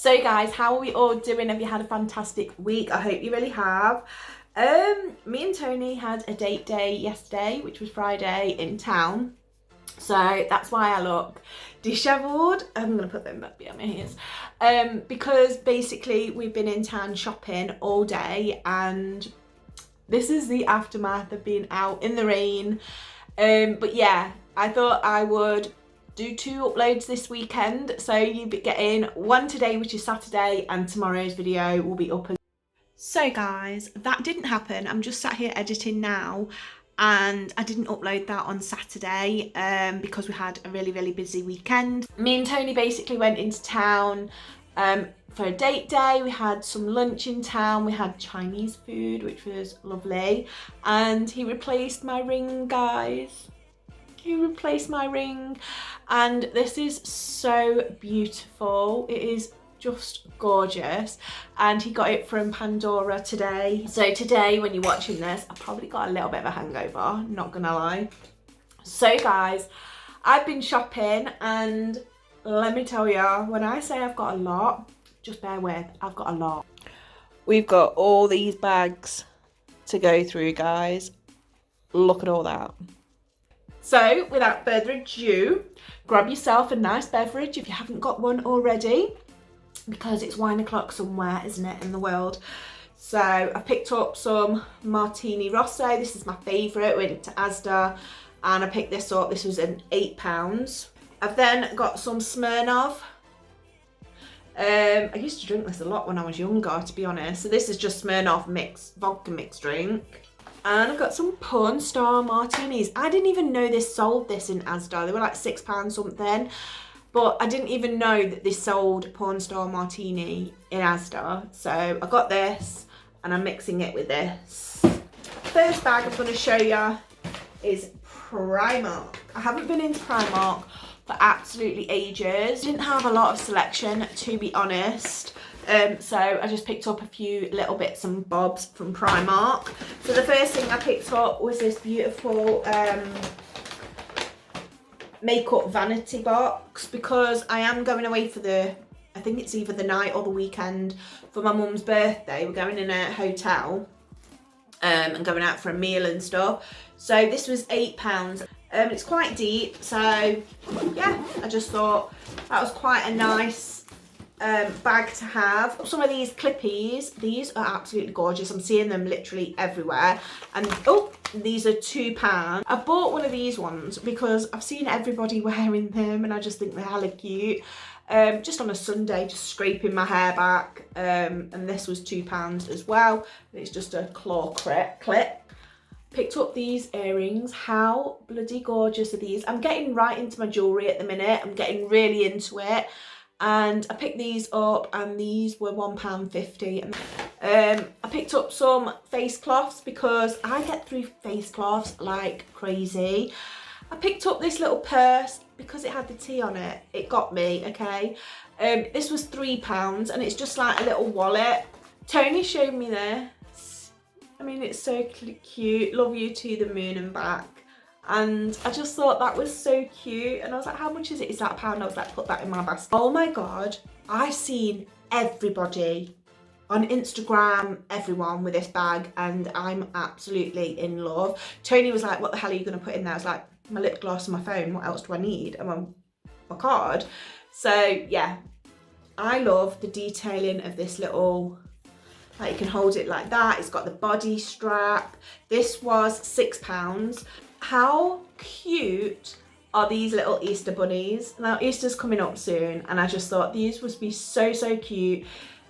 So guys, how are we all doing? Have you had a fantastic week? I hope you really have. Me and Tony had a date day yesterday, which was Friday, in town. So that's why I look dishevelled. I'm going to put them back behind my ears. Because basically we've been in town shopping all day and this is the aftermath of being out in the rain. But yeah, I thought I would do 2 uploads this weekend. So you'll be getting one today, which is Saturday, and tomorrow's video will be up. So guys, that didn't happen. I'm just sat here editing now. And I didn't upload that on Saturday because we had a really busy weekend. Me and Tony basically went into town for a date day. We had some lunch in town. We had Chinese food, which was lovely. And he replaced my ring, guys. He replaced my ring. And this is so beautiful. It is just gorgeous, and he got it from Pandora today. So today when you're watching this, I probably got a little bit of a hangover, not gonna lie. So guys, I've been shopping, and let me tell you, when I say I've got a lot, just bear with, I've got a lot. We've got all these bags to go through, guys. Look at all that. So without further ado, grab yourself a nice beverage if you haven't got one already, because it's wine o'clock somewhere, isn't it, in the world. So I picked up some Martini Rosso. This is my favourite. Went to Asda and I picked this up. This was an £8. I've then got some Smirnoff. I used to drink this a lot when I was younger, to be honest. So this is just Smirnoff vodka mixed drink. And I've got some Porn Star Martinis. I didn't even know this sold this in Asda. They were like £6 something. But I didn't even know that this sold Porn Star Martini in Asda. So I got this and I'm mixing it with this. First bag I'm going to show you is Primark. I haven't been into Primark for absolutely ages. Didn't have a lot of selection, to be honest. So I just picked up a few little bits and bobs from Primark. So the first thing I picked up was this beautiful makeup vanity box, because I am going away for I think it's either the night or the weekend for my mum's birthday. We're going in a hotel and going out for a meal and stuff. So this was £8. It's quite deep, so yeah, I just thought that was quite a nice bag to have. Some of these clippies, these are absolutely gorgeous. I'm seeing them literally everywhere. And oh, these are £2. I bought one of these ones because I've seen everybody wearing them and I just think they're hella cute. Just on a Sunday, just scraping my hair back. And this was £2 as well. It's just a claw clip. Picked up these earrings. How bloody gorgeous are these? I'm getting right into my jewellery at the minute. I'm getting really into it. And I picked these up and these were £1.50. I picked up some face cloths because I get through face cloths like crazy. I picked up this little purse because it had the T on it. It got me, okay? This was £3 and it's just like a little wallet. Tony showed me this. I mean, it's so cute. Love you to the moon and back. And I just thought that was so cute. And I was like, how much is it? Is that £1? I was like, put that in my basket. Oh my God. I've seen everybody on Instagram, everyone with this bag. And I'm absolutely in love. Tony was like, what the hell are you going to put in there? I was like, my lip gloss and my phone. What else do I need? And my card. So yeah, I love the detailing of this little, like you can hold it like that. It's got the body strap. This was £6. How cute are these little Easter bunnies? Now Easter's coming up soon and I just thought these would be so cute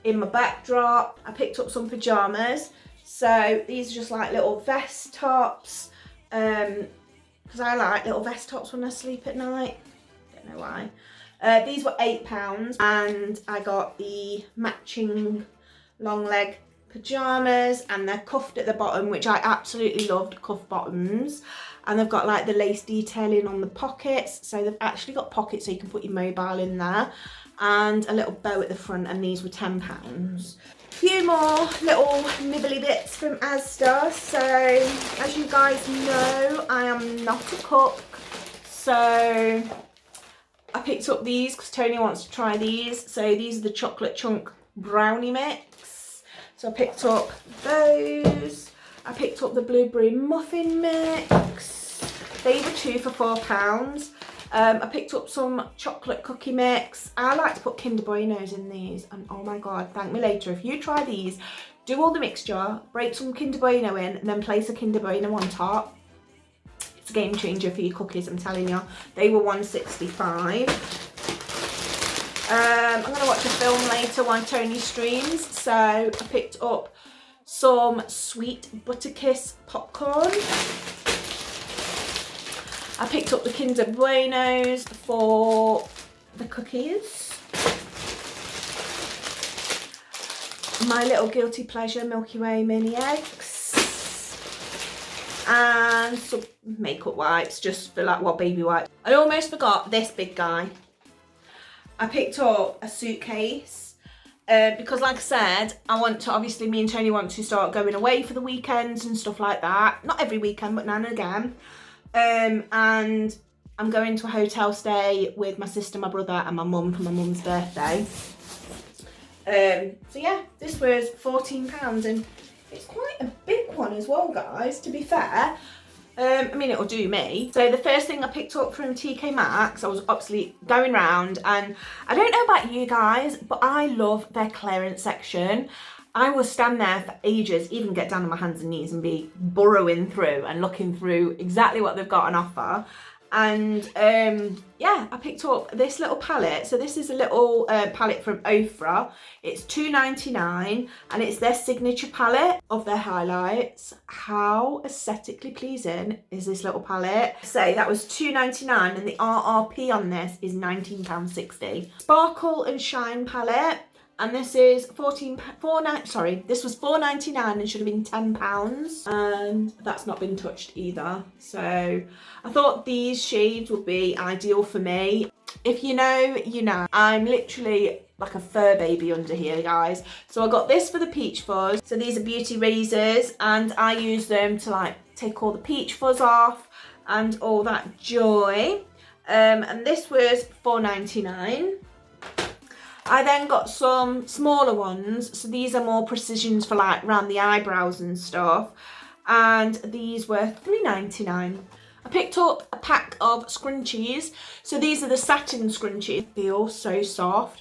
in my backdrop. I picked up some pyjamas. So these are just like little vest tops, because I like little vest tops when I sleep at night. Don't know why. These were £8 and I got the matching long leg pyjamas and they're cuffed at the bottom, which I absolutely loved, cuff bottoms. And they've got like the lace detailing on the pockets. So they've actually got pockets so you can put your mobile in there. And a little bow at the front, and these were £10. A few more little nibbly bits from Asda. So as you guys know, I am not a cook. So I picked up these because Tony wants to try these. So these are the chocolate chunk brownie mix. So I picked up those. I picked up the blueberry muffin mix. They were 2 for £4. I picked up some chocolate cookie mix. I like to put Kinder Buenos in these, and oh my god, thank me later. If you try these, do all the mixture, break some Kinder Bueno in, and then place a Kinder Bueno on top. It's a game changer for your cookies, I'm telling you. They were £1.65. I'm going to watch a film later while Tony streams, so I picked up some sweet Butterkiss popcorn. I picked up the Kinder Buenos for the cookies. My little guilty pleasure Milky Way mini eggs. And some makeup wipes, just for like, well, baby wipes. I almost forgot this big guy. I picked up a suitcase because like I said, I want to, obviously me and Tony want to start going away for the weekends and stuff like that. Not every weekend, but now and again. And I'm going to a hotel stay with my sister, my brother and my mum for my mum's birthday. So yeah, this was £14 and it's quite a big one as well, guys, to be fair. I mean, it'll do me. So the first thing I picked up from TK Maxx, I was obviously going round, and I don't know about you guys, but I love their clearance section. I will stand there for ages, even get down on my hands and knees and be burrowing through and looking through exactly what they've got on offer. And yeah, I picked up this little palette. So this is a little palette from Ofra. It's £2.99 and it's their signature palette of their highlights. How aesthetically pleasing is this little palette? So that was £2.99 and the RRP on this is £19.60. Sparkle and Shine palette. And this is this was £4.99 and should have been £10, and that's not been touched either. So I thought these shades would be ideal for me. If you know, you know. I'm literally like a fur baby under here, guys. So I got this for the peach fuzz. So these are beauty razors and I use them to like take all the peach fuzz off and all that joy. And this was £4.99. I then got some smaller ones, so these are more precisions for like around the eyebrows and stuff, and these were £3.99. I picked up a pack of scrunchies, so these are the satin scrunchies. They feel so soft.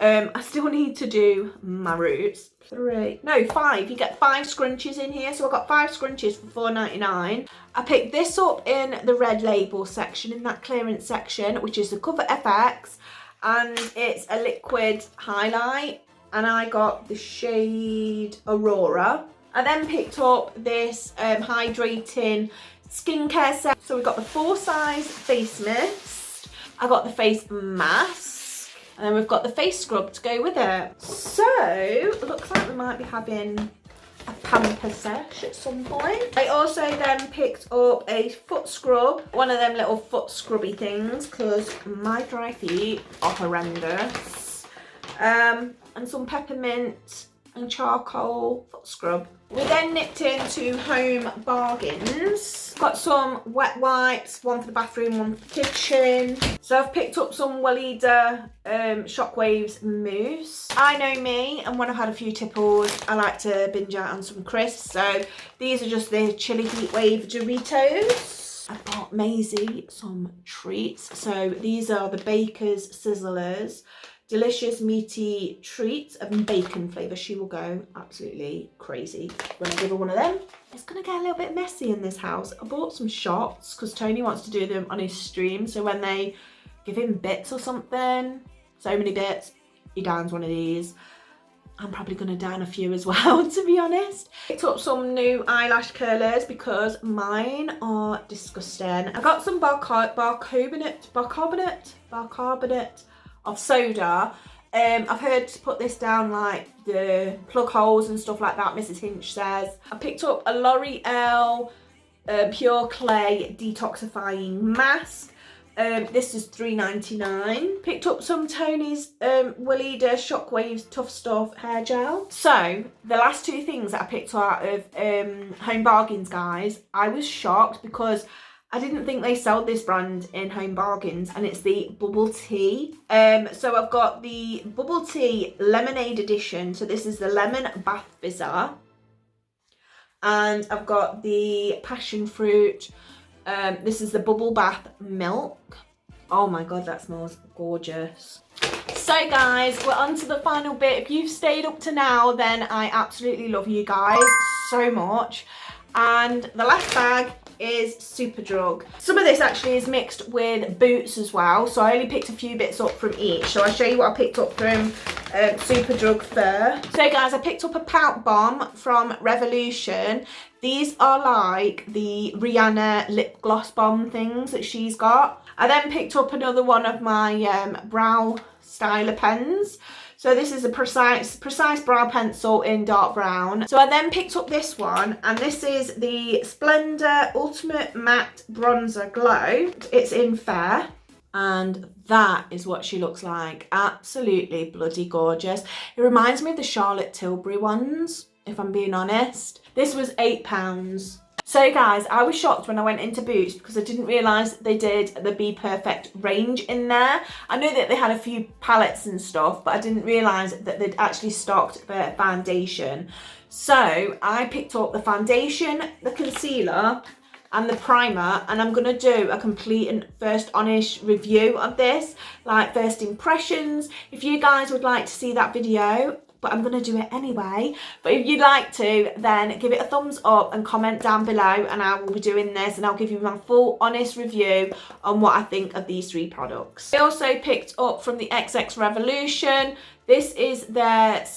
I still need to do my roots. 5. You get 5 scrunchies in here, so I got 5 scrunchies for £4.99. I picked this up in the red label section, in that clearance section, which is the Cover FX. And it's a liquid highlight, and I got the shade Aurora. I then picked up this hydrating skincare set. So we got the 4-size face mist, I got the face mask, and then we've got the face scrub to go with it. So it looks like we might be having a pamper sesh at some point. I also then picked up a foot scrub, one of them little foot scrubby things, because my dry feet are horrendous. And some peppermint and charcoal foot scrub. We then nipped into Home Bargains. Got some wet wipes, one for the bathroom, one for the kitchen. So I've picked up some Weleda Shockwaves mousse. I know me, and when I've had a few tipples, I like to binge out on some crisps. So these are just the Chili Heat Wave Doritos. I bought Maisie some treats. So these are the Baker's Sizzlers. Delicious meaty treats of bacon flavour. She will go absolutely crazy when I give her one of them. It's going to get a little bit messy in this house. I bought some shots because Tony wants to do them on his stream. So when they give him bits or something, so many bits, he downs one of these. I'm probably going to down a few as well, to be honest. Picked up some new eyelash curlers because mine are disgusting. I got some bicarbonate of soda. I've heard to put this down like the plug holes and stuff like that, Mrs. Hinch says. I picked up a L'Oreal Pure Clay Detoxifying Mask. This is £3.99. Picked up some Tony's Weleda Shockwaves Tough Stuff hair gel. So the last 2 things that I picked out of Home Bargains, guys, I was shocked because I didn't think they sold this brand in Home Bargains, and it's the bubble tea. So I've got the bubble tea lemonade edition. So this is the lemon bath fizzer. And I've got the passion fruit. This is the bubble bath milk. Oh my God, that smells gorgeous. So guys, we're on to the final bit. If you've stayed up to now, then I absolutely love you guys so much. And the last bag is Superdrug. Some of this actually is mixed with Boots as well, so I only picked a few bits up from each. So I'll show you what I picked up from Superdrug first. So guys, I picked up a Pout Bomb from Revolution. These are like the Rihanna lip gloss bomb things that she's got. I then picked up another one of my brow styler pens. So this is a precise brow pencil in dark brown. So I then picked up this one, and this is the Splendor Ultimate Matte Bronzer Glow. It's in Fair, and that is what she looks like. Absolutely bloody gorgeous. It reminds me of the Charlotte Tilbury ones, if I'm being honest. This was £8. So guys, I was shocked when I went into Boots because I didn't realise they did the Be Perfect range in there. I knew that they had a few palettes and stuff, but I didn't realise that they'd actually stocked the foundation. So I picked up the foundation, the concealer and the primer, and I'm going to do a complete and first honest review of this, like first impressions. If you guys would like to see that video, but I'm going to do it anyway. But if you'd like to, then give it a thumbs up and comment down below, and I will be doing this, and I'll give you my full honest review on what I think of these three products. I also picked up from the XX Revolution. This is their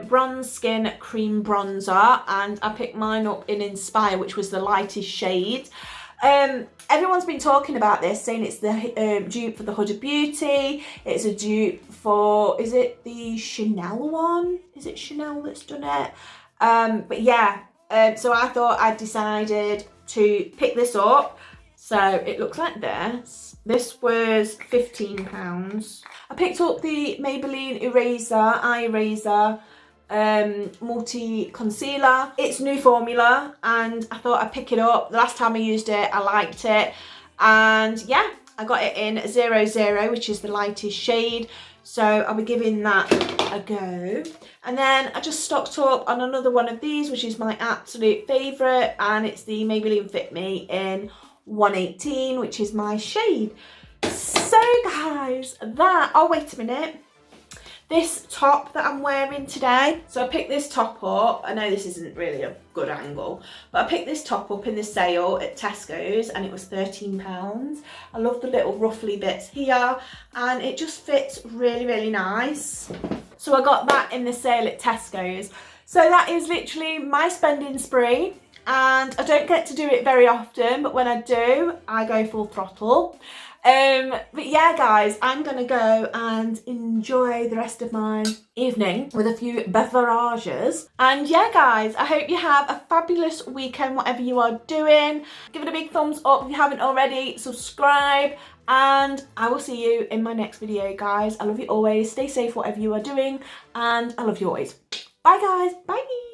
bronze skin cream bronzer, and I picked mine up in Inspire, which was the lightest shade. Everyone's been talking about this, saying it's the dupe for the Huda Beauty. It's a dupe for, is it the Chanel one? Is it Chanel that's done it? But yeah, so I thought I'd decided to pick this up. So it looks like this. This was £15. I picked up the Maybelline Eye Eraser multi concealer. It's new formula, and I thought I'd pick it up. The last time I used it, I liked it, and yeah, I got it in 00, which is the lightest shade. So I'll be giving that a go. And then I just stocked up on another one of these, which is my absolute favourite, and it's the Maybelline Fit Me in 118, which is my shade. So guys, oh wait a minute. This top that I'm wearing today, so I picked this top up. I know this isn't really a good angle, but I picked this top up in the sale at Tesco's, and it was £13. I love the little ruffly bits here, and it just fits really, really nice. So I got that in the sale at Tesco's. So that is literally my spending spree, and I don't get to do it very often, but when I do, I go full throttle. But yeah guys, I'm gonna go and enjoy the rest of my evening with a few beverages. And yeah guys, I hope you have a fabulous weekend, whatever you are doing. Give it a big thumbs up if you haven't already, subscribe, and I will see you in my next video guys. I love you always, stay safe whatever you are doing, and I love you always. Bye guys, bye.